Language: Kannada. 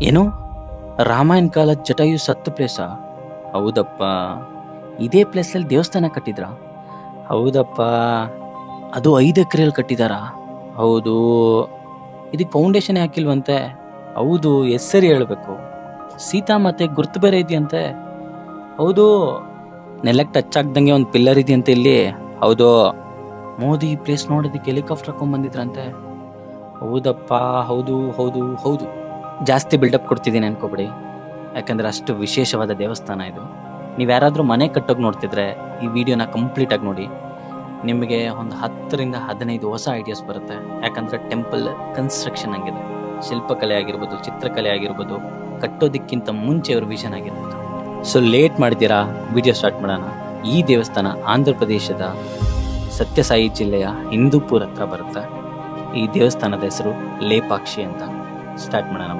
ಏನು ರಾಮಾಯಣ ಕಾಲದ ಜಟಾಯು ಸತ್ತು ಪ್ಲೇಸಾ? ಹೌದಪ್ಪ. ಇದೇ ಪ್ಲೇಸಲ್ಲಿ ದೇವಸ್ಥಾನ ಕಟ್ಟಿದ್ರಾ? ಹೌದಪ್ಪ. ಅದು 5 ಎಕರೆಯಲ್ಲಿ ಕಟ್ಟಿದಾರಾ? ಹೌದು. ಇದಕ್ಕೆ ಫೌಂಡೇಶನ್ ಹಾಕಿಲ್ವಂತೆ? ಹೌದು. ಹೆಸರು ಹೇಳ್ಬೇಕು. ಸೀತಾ ಮತ್ತೆ ಗುರ್ತು ಬೇರೆ ಇದೆಯಂತೆ? ಹೌದು. ನೆಲಕ್ಕೆ ಟಚ್ ಆಗ್ದಂಗೆ ಒಂದು ಪಿಲ್ಲರ್ ಇದೆಯಂತೆ ಇಲ್ಲಿ? ಹೌದು. ಮೋದಿ ಈ ಪ್ಲೇಸ್ ನೋಡೋದಕ್ಕೆ ಹೆಲಿಕಾಪ್ಟರ್ ಹಾಕೊಂಡ್ಬಂದಿದ್ರಂತೆ? ಹೌದಪ್ಪ. ಹೌದು ಹೌದು ಹೌದು. ಜಾಸ್ತಿ ಬಿಲ್ಡಪ್ ಕೊಡ್ತಿದ್ದೀನಿ ಅನ್ಕೋಬೇಡಿ, ಯಾಕಂದ್ರೆ ಅಷ್ಟು ವಿಶೇಷವಾದ ದೇವಸ್ಥಾನ ಇದು. ನೀವು ಯಾರಾದರೂ ಮನೆ ಕಟ್ಟೋಕೆ ನೋಡ್ತಿದ್ರೆ ಈ ವಿಡಿಯೋನ ಕಂಪ್ಲೀಟಾಗಿ ನೋಡಿ. ನಿಮಗೆ ಒಂದು 10-15 ಹೊಸ ಐಡಿಯಾಸ್ ಬರುತ್ತೆ. ಯಾಕಂದರೆ ಟೆಂಪಲ್ ಕನ್ಸ್ಟ್ರಕ್ಷನ್ ಆಗಿದೆ, ಶಿಲ್ಪಕಲೆ ಆಗಿರ್ಬೋದು, ಚಿತ್ರಕಲೆ ಆಗಿರ್ಬೋದು, ಕಟ್ಟೋದಕ್ಕಿಂತ ಮುಂಚೆ ಅವ್ರ ವಿಷನ್ ಆಗಿರ್ಬೋದು. ಸೊ ಲೇಟ್ ಮಾಡ್ತೀರಾ, ವಿಡಿಯೋ ಸ್ಟಾರ್ಟ್ ಮಾಡೋಣ. ಈ ದೇವಸ್ಥಾನ ಆಂಧ್ರ ಪ್ರದೇಶದ ಸತ್ಯಸಾಯಿ ಜಿಲ್ಲೆಯ ಹಿಂದೂಪುರ ಹತ್ರ ಬರುತ್ತೆ. ಈ ದೇವಸ್ಥಾನದ ಹೆಸರು ಲೇಪಾಕ್ಷಿ ಅಂತ. ಸ್ಟಾರ್ಟ್ ಮಾಡೋಣ.